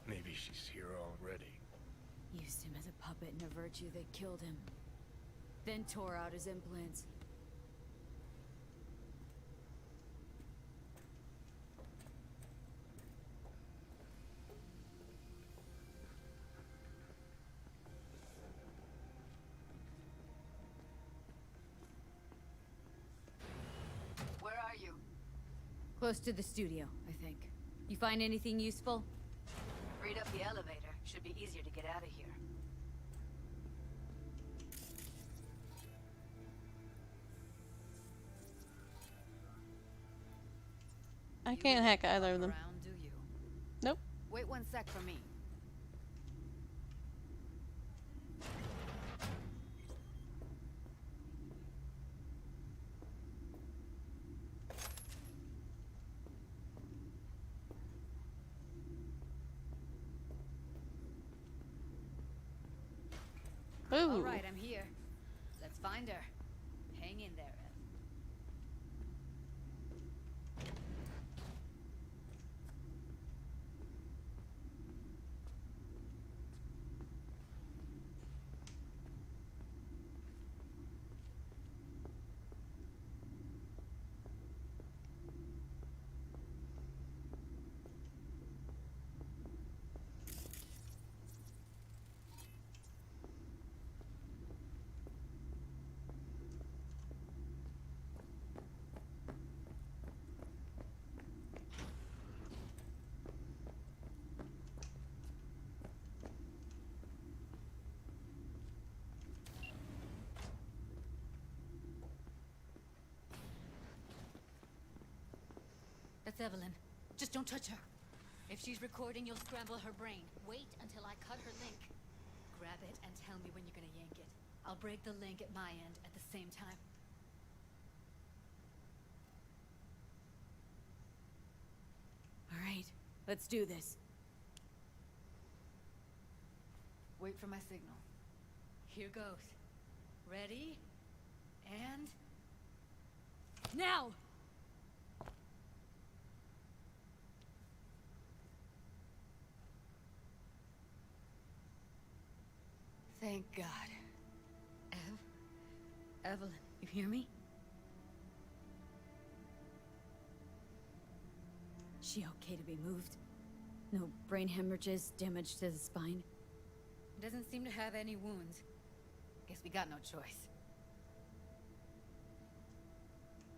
Maybe she's here already. Used him as a puppet and a virtue that killed him. Then tore out his implants. Where are you? Close to the studio, I think. You find anything useful? Freed up the elevator. Should be easier to get out of here. I can't hack either of them. Around, do you? Nope. Wait one sec for me. Ooh. All right, I'm here. Let's find her. Hang in there, Evelyn. Just don't touch her. If she's recording, you'll scramble her brain. Wait until I cut her link. Grab it and tell me when you're gonna yank it. I'll break the link at my end at the same time. All right, let's do this. Wait for my signal. Here goes. Ready? And... now! Thank God. Evelyn, you hear me? She okay to be moved? No brain hemorrhages, damage to the spine? Doesn't seem to have any wounds. Guess we got no choice.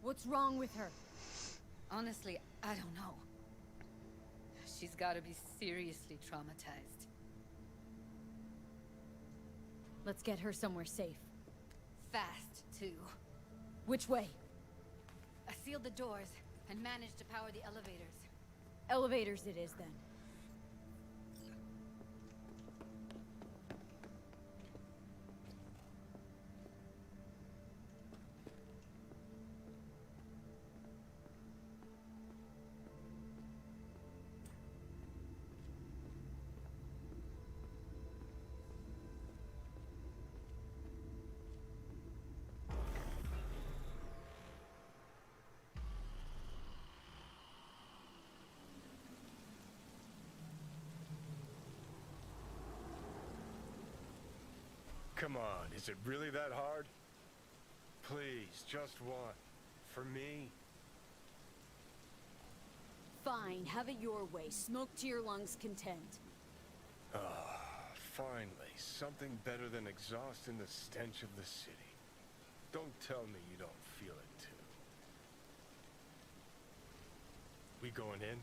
What's wrong with her? Honestly, I don't know. She's gotta be seriously traumatized. Let's get her somewhere safe. Fast, too. Which way? I sealed the doors and managed to power the elevators. Elevators it is, then. Come on, is it really that hard? Please, just one. For me? Fine, have it your way. Smoke to your lungs' content. Ah, finally, something better than exhaust in the stench of the city. Don't tell me you don't feel it too. We going in?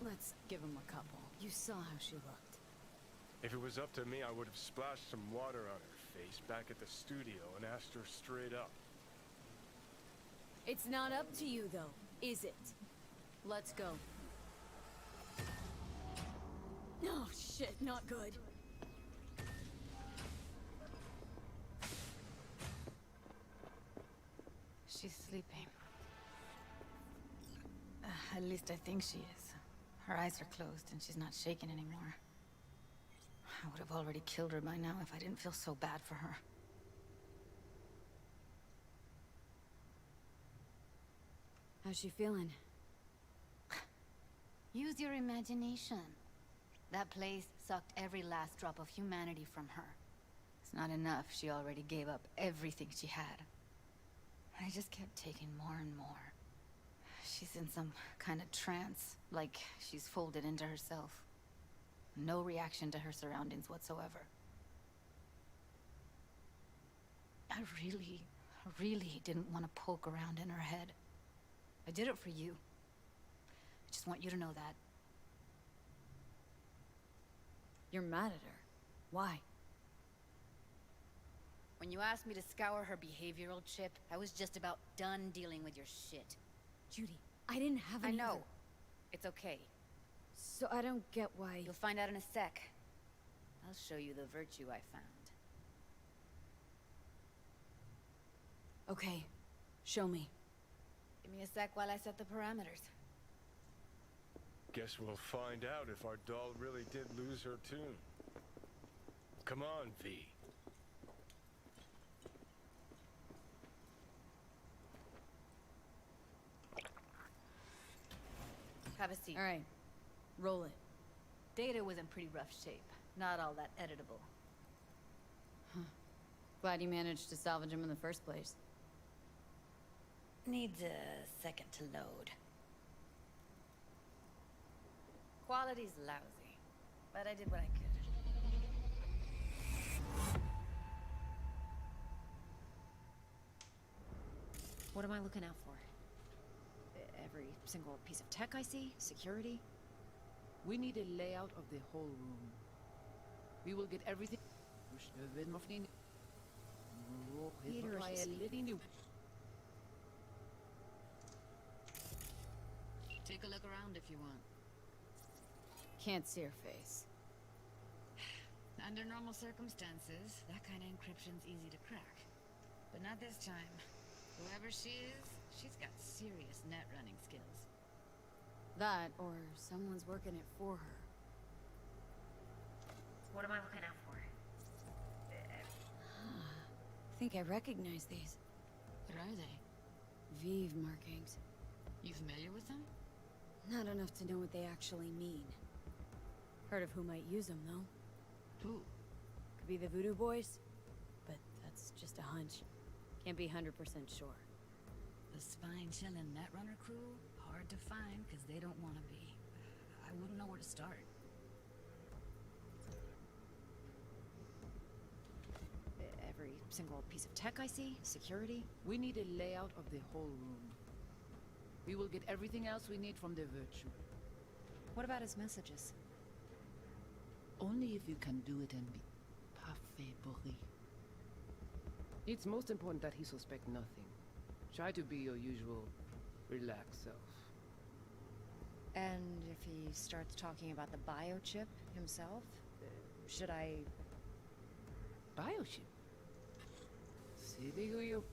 Let's give him a couple. You saw how she looked. If it was up to me, I would have splashed some water on her face back at the studio and asked her straight up. It's not up to you, though, is it? Let's go. Oh, shit, not good. She's sleeping. At least I think she is. Her eyes are closed and she's not shaking anymore. I would have already killed her by now if I didn't feel so bad for her. How's she feeling? Use your imagination. That place sucked every last drop of humanity from her. It's not enough. She already gave up everything she had. I just kept taking more and more. She's in some kind of trance, like she's folded into herself. No reaction to her surroundings whatsoever. I really didn't want to poke around in her head. I did it for you. I just want you to know that. You're mad at her. Why? When you asked me to scour her behavioral chip, I was just about done dealing with your shit. Judy, I didn't have any I know. other- It's okay. So I don't get why... You'll find out in a sec. I'll show you the virtue I found. Okay, show me. Give me a sec while I set the parameters. Guess we'll find out if our doll really did lose her tune. Come on, V. Have a seat. All right, roll it. Data was in pretty rough shape. Not all that editable. Huh. Glad you managed to salvage him in the first place. Needs a second to load. Quality's lousy, but I did what I could. What am I looking out for? Every single piece of tech I see? Security? We need a layout of the whole room. We will get everything. take a look around if you want. Can't see her face. Under normal circumstances, that kind of encryption's easy to crack. But not this time. Whoever she is, she's got serious net running skills. That, or someone's working it for her. What am I looking out for? I think I recognize these. What are they? Vive markings. You familiar with them? Not enough to know what they actually mean. Heard of who might use them, though. Who? Could be the Voodoo Boys, but that's just a hunch. Can't be 100% sure. The spine-chilling Netrunner crew? Hard to find, because they don't want to be. I wouldn't know where to start. Every single piece of tech I see, security. We need a layout of the whole room. We will get everything else we need from the virtue. What about his messages? Only if you can do it and be parfait bourré. It's most important that he suspect nothing. Try to be your usual, relaxed self. And if he starts talking about the biochip himself, should I... Biochip? See who you...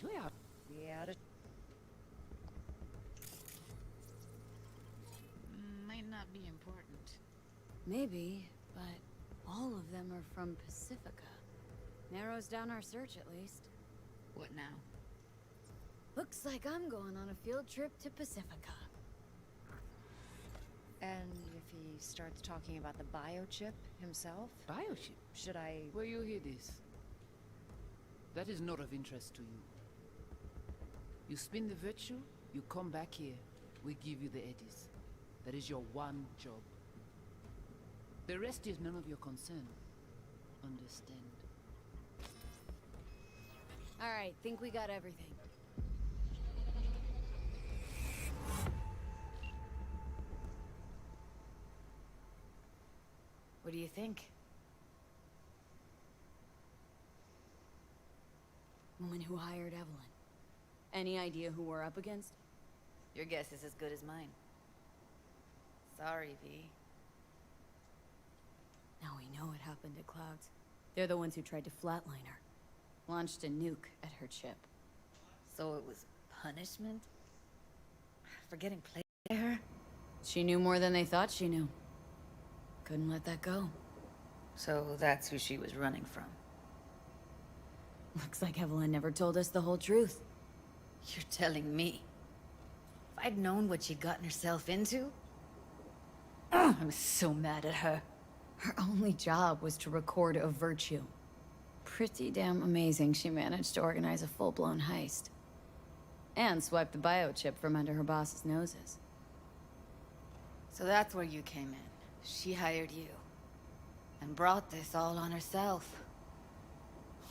Yeah, Might not be important. Maybe, but all of them are from Pacifica. Narrows down our search, at least. What now? Looks like I'm going on a field trip to Pacifica. And if he starts talking about the biochip himself? Biochip? Should I... Where you hear this? That is not of interest to you. You spin the virtue, you come back here, we give you the eddies. That is your one job. The rest is none of your concern. Understand? Alright, think we got everything. What do you think? Woman who hired Evelyn. Any idea who we're up against? Your guess is as good as mine. Sorry, V. Now we know what happened to Clouds. They're the ones who tried to flatline her. Launched a nuke at her chip. So it was punishment? For getting played by her? She knew more than they thought she knew. Couldn't let that go. So that's who she was running from. Looks like Evelyn never told us the whole truth. You're telling me? If I'd known what she'd gotten herself into... I'm so mad at her. Her only job was to record a virtue. Pretty damn amazing she managed to organize a full-blown heist. And swipe the biochip from under her boss's noses. So that's where you came in. She hired you. And brought this all on herself.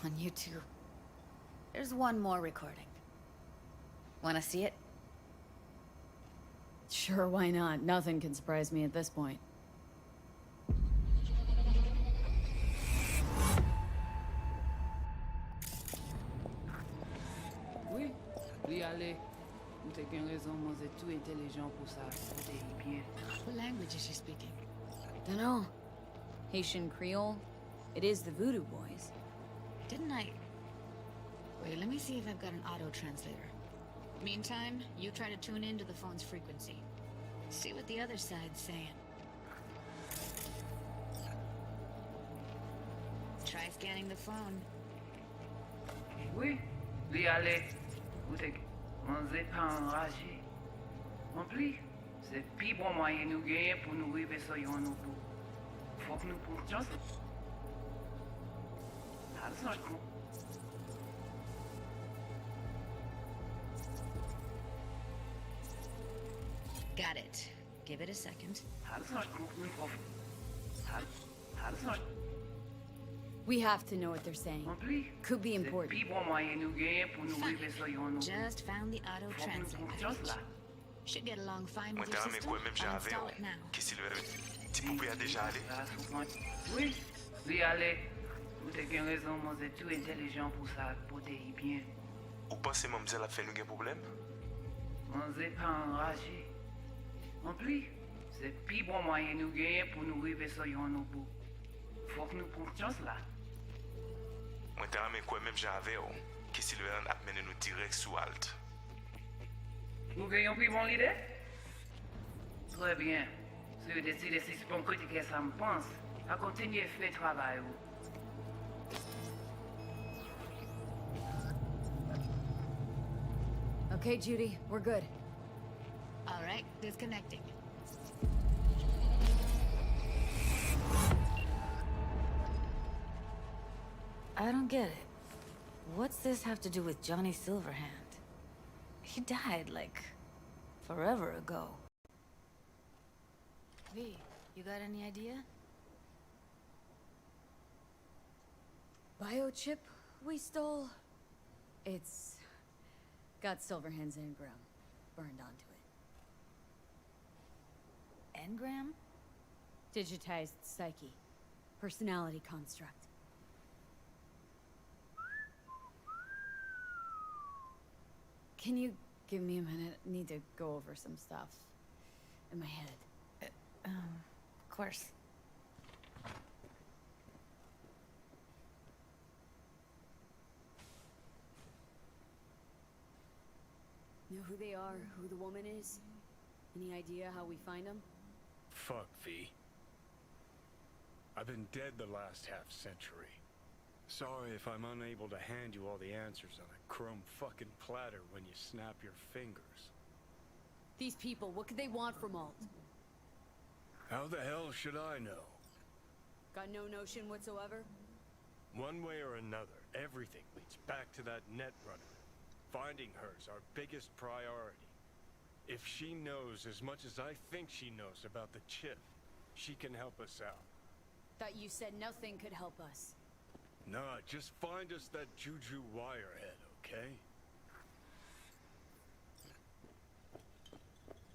On you two. There's one more recording. Wanna see it? Sure, why not? Nothing can surprise me at this point. Oui, oui, allez. Vous avez une raison, moi, vous êtes tout intelligent pour ça. Vous êtes bien. What language is she speaking? Dunno. Haitian Creole? It is the Voodoo Boys. Didn't I... Wait, let me see if I've got an auto-translator. Meantime, you try to tune into the phone's frequency. See what the other side's saying. Try scanning the phone. Oui, oui, allez. Vous êtes... On n'est pas enragé. En plus, c'est le plus bon moyen nous gagner pour nous arriver sur nos bouts. Faut que nous pourtions. That's not cool. Got it. Give it a second. We have to know what they're saying. Could be important. Fine. Just found the auto-translate. Should get along fine with your system. I'll install it now. Oui, oui, allez. Vous avez une raison, moi, vous êtes tout intelligent pour ça, pour te bien. Ou pensez, mademoiselle, a fait nous un problème? On n'est pas enragé. En plus, c'est le plus bon moyen nous gagner pour nous arriver sur nos bouts. Faut que nous prenions chance là. Mwen te rame kwen menm jave ou, ki Silveran ap mene nou direct sou alt. Nous gagnons plus bon l'idée? Très bien. Si vous décidez si c'est bon critiquer ça me pense, à continuer à faire le travail. Okay, Judy, we're good. All right, disconnecting. I don't get it. What's this have to do with Johnny Silverhand? He died, like, forever ago. V, you got any idea? Biochip we stole? It's got Silverhand's engram burned onto it. Engram? Digitized psyche. Personality construct. Can you give me a minute? I need to go over some stuff in my head. Of course. Know who they are, who the woman is? Any idea how we find them? Fuck, V. I've been dead the last half-century. Sorry if I'm unable to hand you all the answers on a chrome fucking platter when you snap your fingers. These people, what could they want from Alt? How the hell should I know? Got no notion whatsoever? One way or another, everything leads back to that net runner. Finding her's our biggest priority. If she knows as much as I think she knows about the chip, she can help us out. Thought you said nothing could help us. Nah, just find us that Juju wirehead, okay?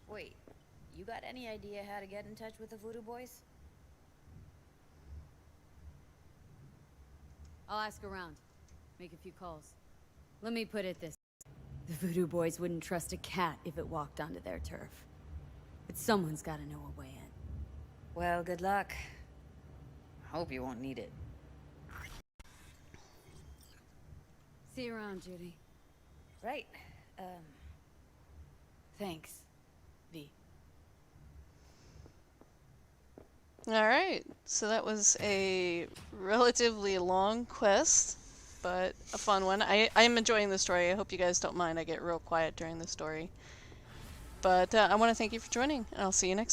Wait, you got any idea how to get in touch with the Voodoo Boys? I'll ask around. Make a few calls. Let me put it this way. The Voodoo Boys wouldn't trust a cat if it walked onto their turf. But someone's gotta know a way in. Well, good luck. Hope you won't need it. See you around, Judy. Right. Thanks, V. Alright, so that was a relatively long quest, but a fun one. I'm enjoying the story. I hope you guys don't mind. I get real quiet during the story. But I want to thank you for joining, and I'll see you next time.